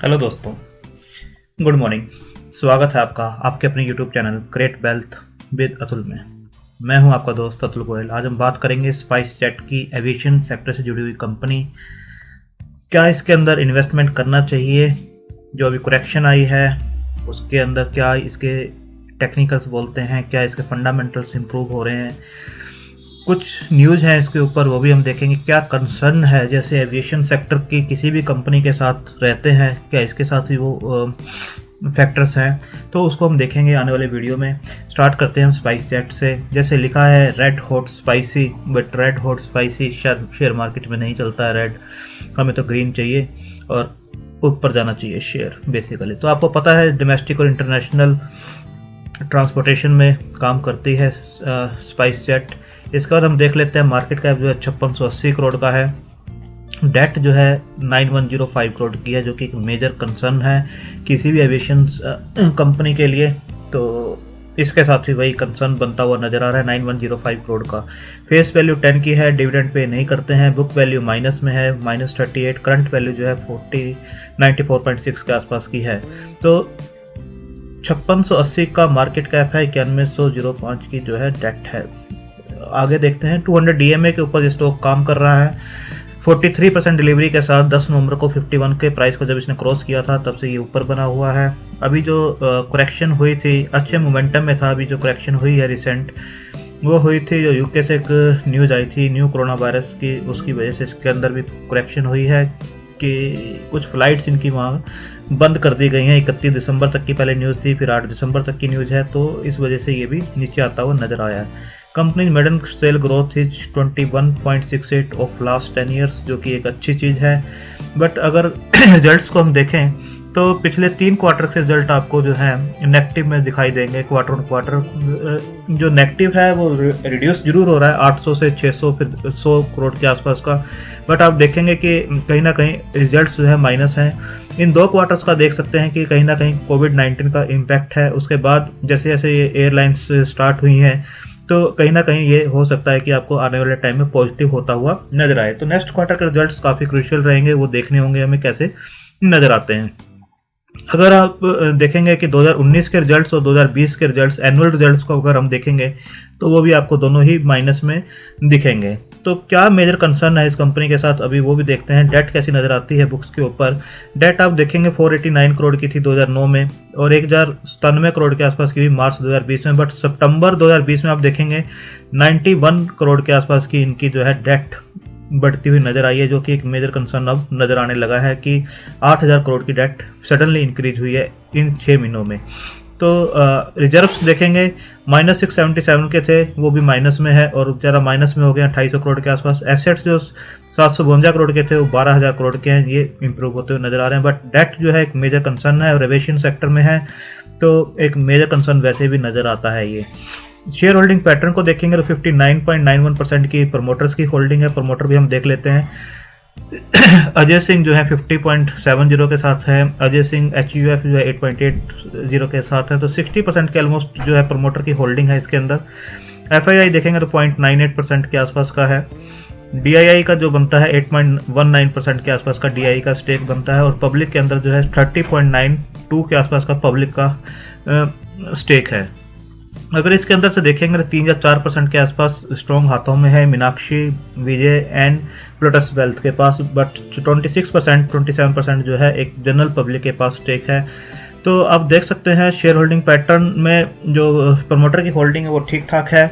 Hello दोस्तों, good morning. स्वागत है आपका आपके अपने YouTube channel great wealth with Atul में। मैं हूं आपका दोस्त अतुल गोयल। आज हम बात करेंगे स्पाइस जेट की एविएशन सेक्टर से जुड़ी हुई कंपनी। क्या इसके अंदर इन्वेस्टमेंट करना चाहिए? जो अभी करेक्शन आई है उसके अंदर क्या इसके टेक्निकल्स बोलते हैं, क्या इसके फंडामेंटल्स इंप्रूव हो रहे हैं, कुछ न्यूज़ हैं इसके ऊपर वो भी हम देखेंगे। क्या कंसर्न है जैसे एविएशन सेक्टर की किसी भी कंपनी के साथ रहते हैं, क्या इसके साथ भी वो फैक्टर्स हैं, तो उसको हम देखेंगे आने वाले वीडियो में। स्टार्ट करते हैं हम स्पाइस जेट से। जैसे लिखा है red hot spicy, but red hot spicy शायद शेयर मार्केट में नहीं चलता है रेड, हमें तो ग्रीन चाहिए और ऊपर जाना चाहिए शेयर बेसिकली। तो आपको पता है डोमेस्टिक और इंटरनेशनल ट्रांसपोर्टेशन में काम करती है स्पाइस जेट। इसके बाद हम देख लेते हैं मार्केट कैप जो है 5680 करोड़ का है। डेट जो है 9105 करोड़ की है, जो कि एक मेजर कंसर्न है किसी भी एविएशन कंपनी के लिए। तो इसके साथ ही वही कंसर्न बनता हुआ नजर आ रहा है 9105 करोड़ का। फेस वैल्यू 10 की है, डिविडेंड पे नहीं करते हैं। बुक वैल्यू माइनस में है, -38। करंट वैल्यू जो है 94.6 के आसपास की है। तो 5680 का मार्केट कैप है, 9105 की जो है डेट है। आगे देखते हैं 200 DMA के ऊपर स्टॉक काम कर रहा है 43% डिलीवरी के साथ। 10 नवंबर को 51 के प्राइस को जब इसने क्रॉस किया था तब से ये ऊपर बना हुआ है। अभी जो करेक्शन हुई थी अच्छे मोमेंटम में था। अभी जो करेक्शन हुई है रिसेंट वो हुई थी जो यूके से एक न्यूज़ आई थी न्यू कोरोना वायरस की, उसकी वजह से इसके अंदर भी करेक्शन हुई है कि कुछ फ्लाइट्स इनकी वहाँ बंद कर दी गई हैं। 31 दिसंबर तक की पहले न्यूज़ थी, फिर 8 दिसंबर तक की न्यूज़ है, तो इस वजह से ये भी नीचे आता हुआ नजर आया है। Company median sale growth is 21.68 of last 10 years, जो कि एक अच्छी चीज़ है। बट अगर रिजल्ट्स को हम देखें तो पिछले 3 क्वार्टर के रिजल्ट आपको जो है नेगेटिव में दिखाई देंगे। क्वार्टर ऑन क्वार्टर जो नेगेटिव है वो रिड्यूस जरूर हो रहा है 800 से 600 फिर 100 करोड़ के आसपास का। बट आप देखेंगे कि कहीं ना कहीं रिजल्ट्स जो है माइनस हैं। इन 2 क्वार्टर्स का देख सकते हैं कि कहीं ना कहीं कोविड-19 का इम्पैक्ट है। उसके बाद जैसे जैसे ये एयरलाइंस स्टार्ट हुई हैं तो कहीं ना कहीं ये हो सकता है कि आपको आने वाले टाइम में पॉजिटिव होता हुआ नजर आए। तो नेक्स्ट क्वार्टर के रिजल्ट्स काफ़ी क्रूशियल रहेंगे, वो देखने होंगे हमें कैसे नजर आते हैं। अगर आप देखेंगे कि 2019 के रिजल्ट्स और 2020 के रिजल्ट्स, एनुअल रिजल्ट्स को अगर हम देखेंगे तो वो भी आपको दोनों ही माइनस में दिखेंगे। तो क्या मेजर कंसर्न है इस कंपनी के साथ, अभी वो भी देखते हैं। डेट कैसी नज़र आती है बुक्स के ऊपर। डेट आप देखेंगे 489 करोड़ की थी 2009 में और 1097 करोड़ के आसपास की हुई मार्च 2020 में। बट सितंबर 2020 में आप देखेंगे 91 करोड़ के आसपास की इनकी जो है डेट बढ़ती हुई नजर आई है, जो कि एक मेजर कंसर्न अब नजर आने लगा है कि 8000 करोड़ की डेट सडनली इंक्रीज हुई है इन 6 महीनों में। तो रिजर्व्स देखेंगे -677 के थे, वो भी माइनस में है और ज़्यादा माइनस में हो गए 2800 करोड़ के आसपास। एसेट्स जो 752 करोड़ के थे वो 12000 करोड़ के हैं, ये इंप्रूव होते हुए नजर आ रहे हैं। बट डेट जो है एक मेजर कंसर्न है और एविएशन सेक्टर में है तो एक मेजर कंसर्न वैसे भी नजर आता है। ये शेयर होल्डिंग पैटर्न को देखेंगे तो 59.91% की प्रमोटर्स की होल्डिंग है। प्रमोटर भी हम देख लेते हैं। अजय सिंह जो है 50.70 के साथ है। अजय सिंह HUF जो है 8.80 के साथ है। तो 60% के ऑलमोस्ट जो है प्रमोटर की होल्डिंग है इसके अंदर। FII देखेंगे तो 0.98% के आसपास का है। DII का जो बनता है 8.19% के आसपास का DII का स्टेक बनता है और पब्लिक के अंदर जो है 30.92 के आसपास का पब्लिक का स्टेक है। अगर इसके अंदर से देखेंगे तो 3 या 4% के आसपास स्ट्रॉन्ग हाथों में है मीनाक्षी, विजय एंड प्लोटस वेल्थ के पास। बट 27% जो है एक जनरल पब्लिक के पास स्टेक है। तो आप देख सकते हैं शेयर होल्डिंग पैटर्न में जो प्रमोटर की होल्डिंग है वो ठीक ठाक है।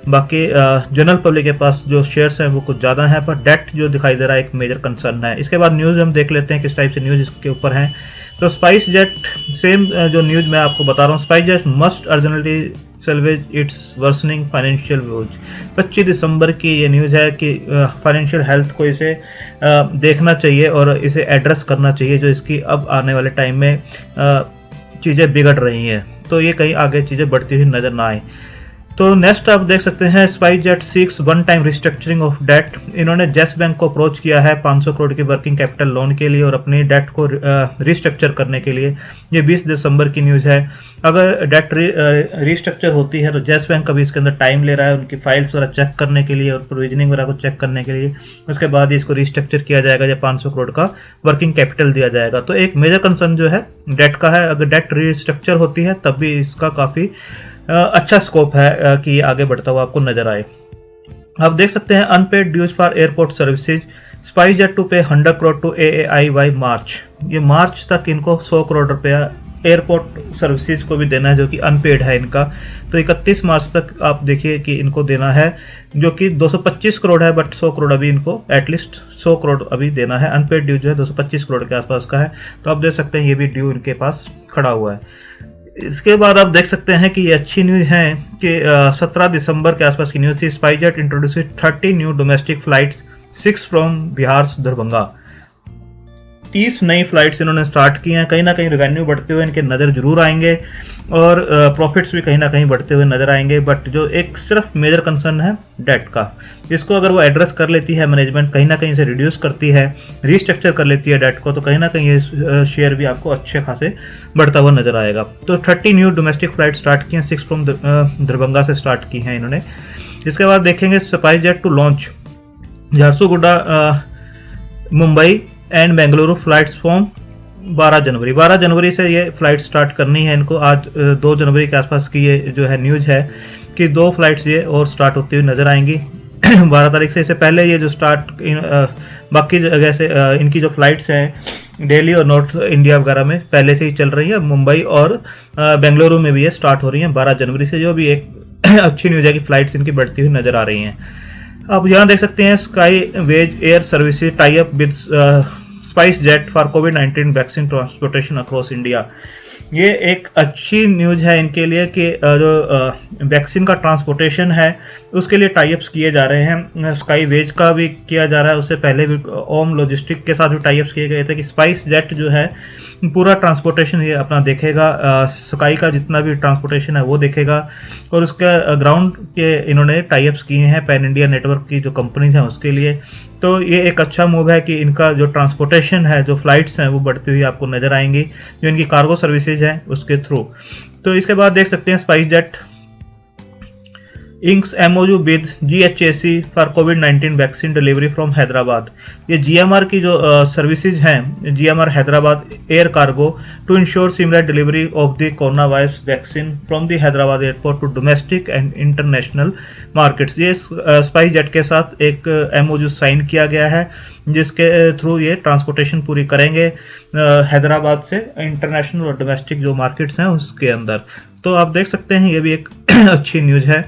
बाकी जनरल पब्लिक के पास जो शेयर्स हैं वो कुछ ज़्यादा हैं, पर डेट जो दिखाई दे रहा है एक मेजर कंसर्न है। इसके बाद न्यूज़ हम देख लेते हैं किस टाइप से न्यूज़ इसके ऊपर हैं। तो स्पाइस जेट सेम जो न्यूज़ मैं आपको बता रहा हूँ, spice jet must urgently salvage it's worsening financial views. 25 दिसंबर की ये न्यूज़ है कि फाइनेंशियल हेल्थ को इसे देखना चाहिए और इसे एड्रेस करना चाहिए, जो इसकी अब आने वाले टाइम में चीज़ें बिगड़ रही हैं। तो ये कहीं आगे चीज़ें बढ़ती हुई नज़र ना आए। तो नेक्स्ट आप देख सकते हैं SpiceJet seeks one time restructuring of debt. इन्होंने जेस बैंक को अप्रोच किया है 500 करोड़ की वर्किंग कैपिटल लोन के लिए और अपनी डेट को रिस्ट्रक्चर करने के लिए। ये 20 दिसंबर की न्यूज़ है। अगर डेट रिस्ट्रक्चर होती है तो जेस बैंक अभी इसके अंदर टाइम ले रहा है उनकी फाइल्स वगैरह चेक करने के लिए और प्रोविजनिंग वगैरह को चेक करने के लिए। उसके बाद ही इसको रिस्ट्रक्चर किया जाएगा या 500 करोड़ का वर्किंग कैपिटल दिया जाएगा। तो एक मेजर कंसर्न जो है डेट का है। अगर डेट रिस्ट्रक्चर होती है तब भी इसका काफ़ी अच्छा स्कोप है कि आगे बढ़ता हुआ आपको नजर आए। आप देख सकते हैं unpaid dues for airport services, SpiceJet to pay 100 crore to AAI by March. ये मार्च तक इनको 100 करोड़ रुपया एयरपोर्ट सर्विसेज को भी देना है जो कि अनपेड है इनका। तो 31 मार्च तक आप देखिए कि इनको देना है, जो कि 225 करोड़ है, बट 100 करोड़ अभी इनको एटलीस्ट 100 करोड़ अभी देना है। अनपेड ड्यू जो है 225 करोड़ के आसपास का है। तो आप देख सकते हैं ये भी ड्यू इनके पास खड़ा हुआ है। इसके बाद आप देख सकते हैं कि ये अच्छी न्यूज़ है कि 17 दिसंबर के आसपास की न्यूज़ थी। Spice jet introduce 30 new domestic flights, 6 from Bihar Darbhanga. 30 नई फ्लाइट्स इन्होंने स्टार्ट की हैं। कहीं ना कहीं रेवेन्यू बढ़ते हुए इनके नज़र जरूर आएंगे और प्रॉफिट्स भी कहीं ना कहीं बढ़ते हुए नजर आएंगे। बट जो एक सिर्फ मेजर कंसर्न है डेट का, इसको अगर वो एड्रेस कर लेती है मैनेजमेंट, कहीं ना कहीं इसे रिड्यूस करती है, रिस्ट्रक्चर कर लेती है डेट को, तो कहीं ना कहीं ये शेयर भी आपको अच्छे खासे बढ़ता हुआ नजर आएगा। तो 30 न्यू डोमेस्टिक फ्लाइट स्टार्ट की हैं, 6 फ्रॉम दरभंगा से स्टार्ट की हैं इन्होंने। इसके बाद देखेंगे SpiceJet to launch Jharsuguda Mumbai and Bengaluru flights from 12 January. 12 जनवरी से ये फ्लाइट स्टार्ट करनी है इनको। आज 2 जनवरी के आसपास की ये जो है न्यूज़ है कि 2 फ्लाइट्स ये और स्टार्ट होती हुई नज़र आएंगी 12 तारीख से। इससे पहले ये जो बाकी जगह से इनकी जो फ्लाइट्स हैं दिल्ली और नॉर्थ इंडिया वगैरह में पहले से ही चल रही है। मुंबई और बेंगलुरु में भी ये स्टार्ट हो रही हैं 12 जनवरी से, जो भी एक अच्छी न्यूज़ है कि फ्लाइट्स इनकी बढ़ती हुई नज़र आ रही हैं। आप यहाँ देख सकते हैं Skyways air services tie up with SpiceJet for कोविड-19 वैक्सीन ट्रांसपोर्टेशन अक्रॉस इंडिया। ये एक अच्छी न्यूज़ है इनके लिए कि जो वैक्सीन का ट्रांसपोर्टेशन है उसके लिए टाई अप्स किए जा रहे हैं। स्काई वेज का भी किया जा रहा है, उससे पहले भी ओम लॉजिस्टिक के साथ भी टाई अप्स किए गए थे कि स्पाइस जेट जो है पूरा ट्रांसपोर्टेशन ये अपना देखेगा। स्काई का जितना भी ट्रांसपोर्टेशन है वो देखेगा और उसके ग्राउंड के इन्होंने टाई अप्स किए हैं पैन इंडिया नेटवर्क की जो कंपनीज हैं उसके लिए। तो ये एक अच्छा मूव है कि इनका जो ट्रांसपोर्टेशन है, जो फ्लाइट्स हैं वो बढ़ती हुई आपको नज़र आएंगी जो इनकी कार्गो सर्विसेज हैं उसके थ्रू। तो इसके बाद देख सकते हैं SpiceJet inks MOU with GHAC for कोविड-19 वैक्सीन डिलीवरी फ्रॉम हैदराबाद। ये GMR की जो सर्विसेज हैं, GMR Hyderabad air cargo to ensure similar delivery of the corona virus vaccine from the Hyderabad airport to domestic and international markets. ये SpiceJet के साथ एक MOU sign किया गया है जिसके थ्रू ये ट्रांसपोर्टेशन पूरी करेंगे हैदराबाद से इंटरनेशनल और डोमेस्टिक जो मार्केट्स हैं उसके अंदर। तो आप देख सकते हैं ये भी एक अच्छी न्यूज़ है।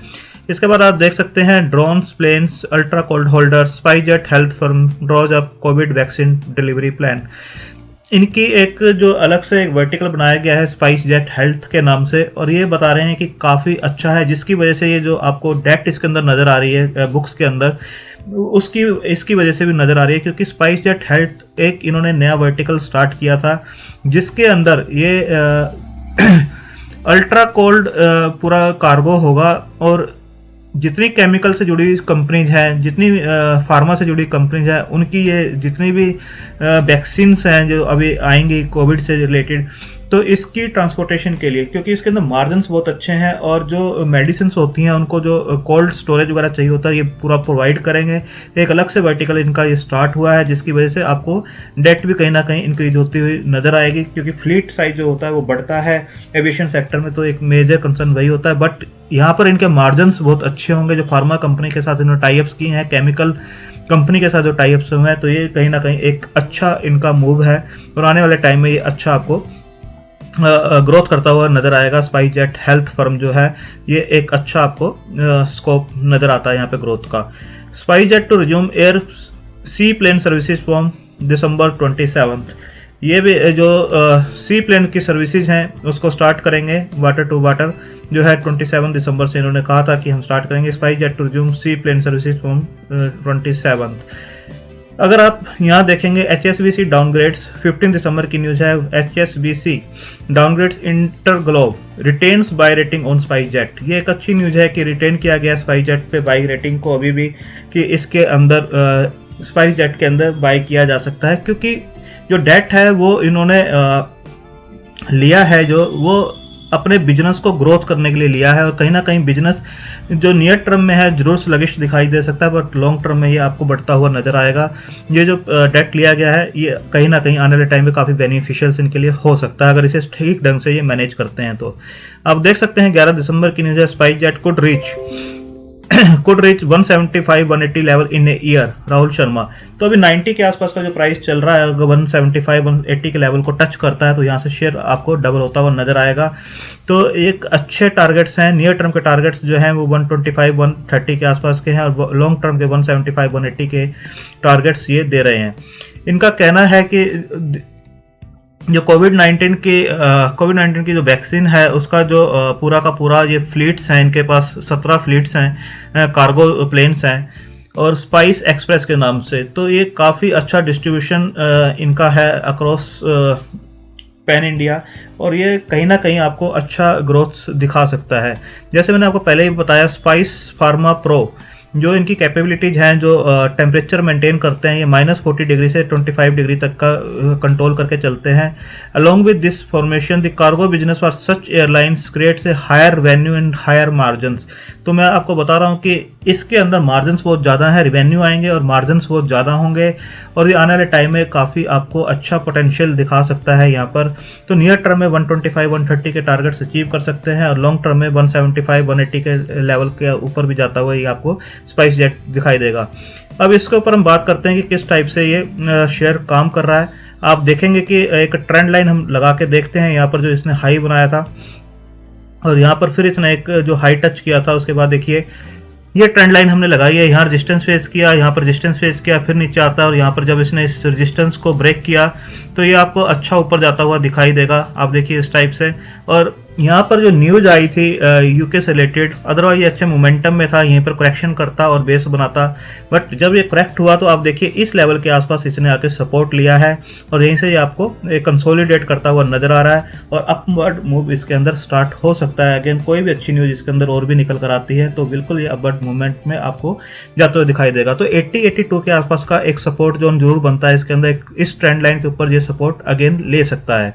इसके बाद आप देख सकते हैं drones plans ultra cold holder SpiceJet health firm draws up covid vaccine delivery plan. इनकी एक जो अलग से एक वर्टिकल बनाया गया है स्पाइस जेट हेल्थ के नाम से और ये बता रहे हैं कि काफ़ी अच्छा है, जिसकी वजह से ये जो आपको डेट इसके अंदर नज़र आ रही है बुक्स के अंदर उसकी इसकी वजह से भी नज़र आ रही है क्योंकि स्पाइस जेट हेल्थ एक इन्होंने नया वर्टिकल स्टार्ट किया था जिसके अंदर ये अल्ट्रा कोल्ड पूरा कार्गो होगा और जितनी केमिकल से जुड़ी कंपनीज हैं, जितनी फार्मा से जुड़ी कंपनीज हैं, उनकी ये जितनी भी वैक्सीन्स हैं जो अभी आएंगी कोविड से रिलेटेड, तो इसकी ट्रांसपोर्टेशन के लिए क्योंकि इसके अंदर मार्जिन्स बहुत अच्छे हैं और जो मेडिसिन होती हैं उनको जो कोल्ड स्टोरेज वगैरह चाहिए होता है ये पूरा प्रोवाइड करेंगे। एक अलग से वर्टिकल इनका ये स्टार्ट हुआ है जिसकी वजह से आपको डेट भी कहीं ना कहीं इंक्रीज होती हुई नज़र आएगी क्योंकि फ्लीट साइज जो होता है वो बढ़ता है एविएशन सेक्टर में, तो एक मेजर कंसर्न वही होता है। बट यहाँ पर इनके मार्जिन्स बहुत अच्छे होंगे। जो फार्मा कंपनी के साथ इन्होंने टाई अप्स किए हैं, केमिकल कंपनी के साथ जो टाई अप्स हुए हैं, तो ये कहीं ना कहीं एक अच्छा इनका मूव है और आने वाले टाइम में ये अच्छा आपको ग्रोथ करता हुआ नज़र आएगा। स्पाइस जेट हेल्थ फर्म जो है ये एक अच्छा आपको स्कोप नज़र आता है यहाँ पे ग्रोथ का। SpiceJet to resume air seaplane services from December 27। ये भी जो सी प्लेन की सर्विसेज हैं उसको स्टार्ट करेंगे वाटर टू वाटर जो है 27 दिसंबर से इन्होंने कहा था कि हम स्टार्ट करेंगे SpiceJet to resume seaplane services from 27। अगर आप यहाँ देखेंगे HSBC डाउनग्रेड्स 15 दिसंबर की न्यूज़ है। HSBC downgrades InterGlobe retains buy rating on SpiceJet. ये एक अच्छी न्यूज़ है कि रिटेन किया गया स्पाइसजेट पे बाई रेटिंग को अभी भी, कि इसके अंदर स्पाइसजेट के अंदर बाई किया जा सकता है, क्योंकि जो डेट है वो इन्होंने लिया है, जो वो अपने बिजनेस को ग्रोथ करने के लिए लिया है। और कहीं ना कहीं बिजनेस जो नियर टर्म में है जरूर स्लगिश दिखाई दे सकता है, बट लॉन्ग टर्म में ये आपको बढ़ता हुआ नजर आएगा। ये जो डेट लिया गया है ये कहीं ना कहीं आने वाले टाइम में काफ़ी बेनिफिशियल इनके लिए हो सकता है, अगर इसे ठीक ढंग से ये मैनेज करते हैं तो। आप देख सकते हैं 11 दिसंबर की न्यूज़ है, SpiceJet could reach 175-180 level in a year, Rahul Sharma. तो अभी 90 के आसपास का जो प्राइस चल रहा है, अगर 175-180 के लेवल को टच करता है तो यहाँ से शेयर आपको डबल होता हुआ नजर आएगा। तो एक अच्छे टारगेट्स हैं, नियर टर्म के टारगेट्स जो हैं वो 125-130 के आसपास के हैं, और लॉन्ग टर्म के 175-180 के टारगेट्स ये दे रहे हैं। इनका कहना है कि जो कोविड-19 की जो वैक्सीन है उसका जो पूरा का पूरा ये फ्लीट्स हैं, इनके पास 17 फ्लीट्स हैं, कार्गो प्लेन्स हैं, और स्पाइस एक्सप्रेस के नाम से। तो ये काफ़ी अच्छा डिस्ट्रीब्यूशन इनका है अक्रॉस पैन इंडिया, और ये कहीं ना कहीं आपको अच्छा ग्रोथ दिखा सकता है। जैसे मैंने आपको पहले ही बताया, स्पाइस फार्मा प्रो जो इनकी कैपेबिलिटीज हैं, जो टेम्परेचर मेंटेन करते हैं, ये -40 डिग्री से 25 डिग्री तक का कंट्रोल करके चलते हैं। Along with this formation the cargo business for such airlines creates a higher revenue and higher margins. तो मैं आपको बता रहा हूँ कि इसके अंदर मार्जिन्स बहुत ज़्यादा हैं, रिवेन्यू आएंगे और मार्जिन्स बहुत ज़्यादा होंगे, और ये आने वाले टाइम में काफ़ी आपको अच्छा पोटेंशियल दिखा सकता है यहाँ पर। तो नियर टर्म में 125-130 के टारगेट्स अचीव कर सकते हैं, और लॉन्ग टर्म में 175-180 के लेवल के ऊपर भी जाता हुआ ये आपको स्पाइसजेट दिखाई देगा। अब इसके ऊपर हम बात करते हैं कि किस टाइप से ये शेयर काम कर रहा है। आप देखेंगे कि एक ट्रेंड लाइन हम लगा के देखते हैं, यहाँ पर जो इसने हाई बनाया था और यहाँ पर फिर इसने एक जो हाई टच किया था, उसके बाद देखिए ये ट्रेंड लाइन हमने लगाई है, यहाँ रेजिस्टेंस फेस किया, यहाँ पर रेजिस्टेंस फेस किया, फिर नीचे आता है, और यहाँ पर जब इसने इस रेजिस्टेंस को ब्रेक किया तो ये आपको अच्छा ऊपर जाता हुआ दिखाई देगा। आप देखिए इस टाइप से। और यहाँ पर जो न्यूज आई थी यूके से रिलेटेड, अदरवाइज ये अच्छे मोमेंटम में था, यहीं पर करेक्शन करता और बेस बनाता, बट जब ये करेक्ट हुआ तो आप देखिए इस लेवल के आसपास इसने आके सपोर्ट लिया है, और यहीं से ये आपको कंसोलिडेट करता हुआ नजर आ रहा है, और अपवर्ड मूव इसके अंदर स्टार्ट हो सकता है। अगेन कोई भी अच्छी न्यूज इसके अंदर और भी निकल कर आती है तो बिल्कुल ये अपवर्ड मूवमेंट में आपको जाते हुए दिखाई देगा। तो 80-82 के आसपास का एक सपोर्ट जोन जरूर बनता है इसके अंदर, इस ट्रेंड लाइन के ऊपर ये सपोर्ट अगेन ले सकता है।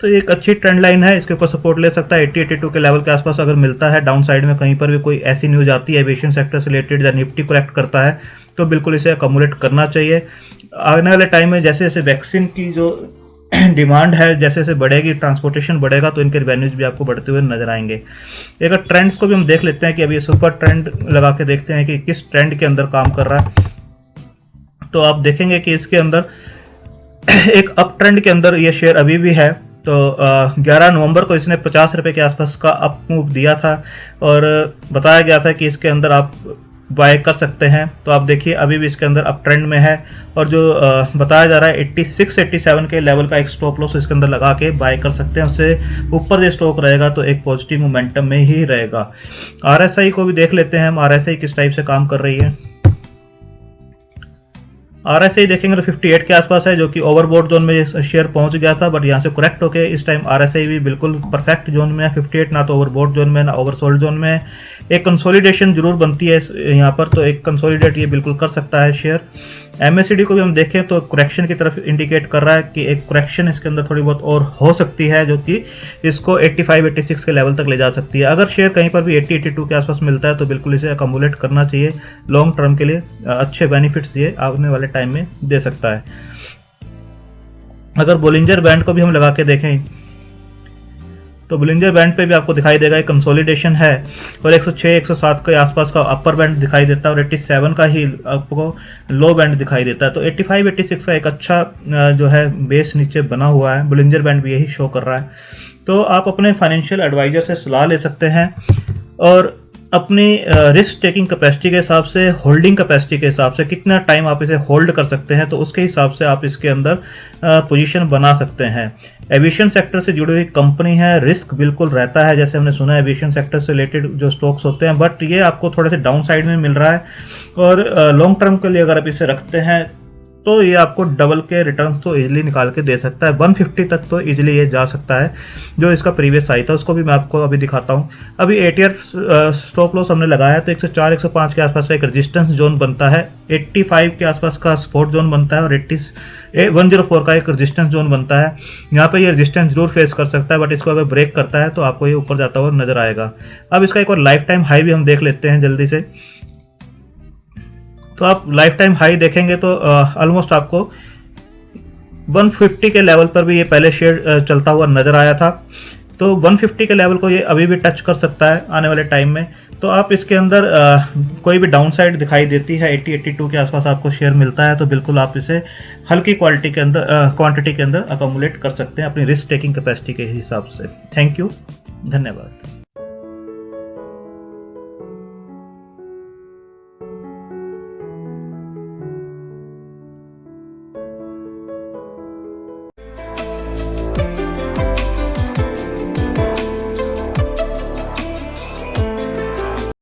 तो एक अच्छी ट्रेंड लाइन है, इसके ऊपर सपोर्ट ले सकता है। 80-82 के लेवल के आसपास अगर मिलता है, डाउन साइड में कहीं पर भी कोई ऐसी न्यूज आती है एविएशन सेक्टर से रिलेटेड या निफ्टी करेक्ट करता है, तो बिल्कुल इसे अकोमोडेट करना चाहिए। आने वाले टाइम में जैसे जैसे वैक्सीन की जो डिमांड है जैसे जैसे बढ़ेगी, ट्रांसपोर्टेशन बढ़ेगा, तो इनके रेवेन्यूज भी आपको बढ़ते हुए नजर आएंगे। एक ट्रेंड्स को भी हम देख लेते हैं कि अभी सुपर ट्रेंड लगा के देखते हैं कि किस ट्रेंड के अंदर काम कर रहा है। तो आप देखेंगे कि इसके अंदर एक अप ट्रेंड के अंदर ये शेयर अभी भी है। तो 11 नवंबर को इसने 50 रुपये के आसपास का अप मूव दिया था, और बताया गया था कि इसके अंदर आप बाय कर सकते हैं। तो आप देखिए अभी भी इसके अंदर अप ट्रेंड में है, और जो बताया जा रहा है 86-87 के लेवल का एक स्टॉप लॉस इसके अंदर लगा के बाय कर सकते हैं। उससे ऊपर जो स्टॉक रहेगा तो एक पॉजिटिव मोमेंटम में ही रहेगा। RSI को भी देख लेते हैं हम, RSI किस टाइप से काम कर रही है। RSI देखेंगे तो 58 के आसपास है, जो कि ओवरबोट जोन में शेयर पहुंच गया था, बट यहाँ से करेक्ट होके इस टाइम RSI भी बिल्कुल परफेक्ट जोन में है। 58 ना तो ओवरबोट जोन में ना ओवरसोल्ड जोन में है। एक कंसोलिडेशन जरूर बनती है यहाँ पर, तो एक कंसोलिडेट ये बिल्कुल कर सकता है शेयर। MACD को भी हम देखें तो करेक्शन की तरफ इंडिकेट कर रहा है कि एक करेक्शन इसके अंदर थोड़ी बहुत और हो सकती है, जो कि इसको 85-86 के लेवल तक ले जा सकती है। अगर शेयर कहीं पर भी 80-82 के आसपास मिलता है तो बिल्कुल इसे अकोमोडेट करना चाहिए। लॉन्ग टर्म के लिए अच्छे बेनिफिट्स ये आने वाले टाइम में दे सकता है। अगर बोलिंजर बैंड को भी हम लगा के देखें तो बोलिंजर बैंड पे भी आपको दिखाई देगा एक कंसोलिडेशन है, और 106-107 के आसपास का अपर बैंड दिखाई देता है, और 87 का ही आपको लो बैंड दिखाई देता है। तो 85-86 का एक अच्छा जो है बेस नीचे बना हुआ है, बोलिंजर बैंड भी यही शो कर रहा है। तो आप अपने फाइनेंशियल एडवाइजर से सलाह ले सकते हैं, और अपनी रिस्क टेकिंग कैपेसिटी के हिसाब से, होल्डिंग कैपेसिटी के हिसाब से, कितना टाइम आप इसे होल्ड कर सकते हैं, तो उसके हिसाब से आप इसके अंदर पोजीशन बना सकते हैं। एविएशन सेक्टर से जुड़ी हुई कंपनी है, रिस्क बिल्कुल रहता है, जैसे हमने सुना है एविएशन सेक्टर से रिलेटेड जो स्टॉक्स होते हैं, बट ये आपको थोड़े से डाउन साइड में मिल रहा है। और लॉन्ग टर्म के लिए अगर आप इसे रखते हैं तो ये आपको डबल के रिटर्न्स तो इजीली निकाल के दे सकता है। 150 तक तो इजीली ये जा सकता है, जो इसका प्रीवियस हाई था उसको भी मैं आपको अभी दिखाता हूँ। अभी 8 ईयर स्टॉप लॉस हमने लगाया तो 104 105 के आसपास का एक रेजिस्टेंस जोन बनता है, 85 के आसपास का सपोर्ट जोन बनता है और 104 का एक रेजिस्टेंस जोन बनता है। यहाँ पे ये रेजिस्टेंस जरूर फेस कर सकता है, बट इसको अगर ब्रेक करता है तो आपको ये ऊपर जाता हुआ नजर आएगा। अब इसका एक और लाइफ टाइम हाई भी हम देख लेते हैं जल्दी से। तो आप लाइफ टाइम हाई देखेंगे तो ऑलमोस्ट आपको 150 के लेवल पर भी ये पहले शेयर चलता हुआ नजर आया था, तो 150 के लेवल को ये अभी भी टच कर सकता है आने वाले टाइम में। तो आप इसके अंदर कोई भी डाउन साइड दिखाई देती है 80-82 के आसपास आपको शेयर मिलता है, तो बिल्कुल आप इसे हल्की क्वालिटी के अंदर क्वांटिटी के अंदर अकोमुलेट कर सकते हैं अपनी रिस्क टेकिंग कैपेसिटी के हिसाब से। थैंक यू, धन्यवाद।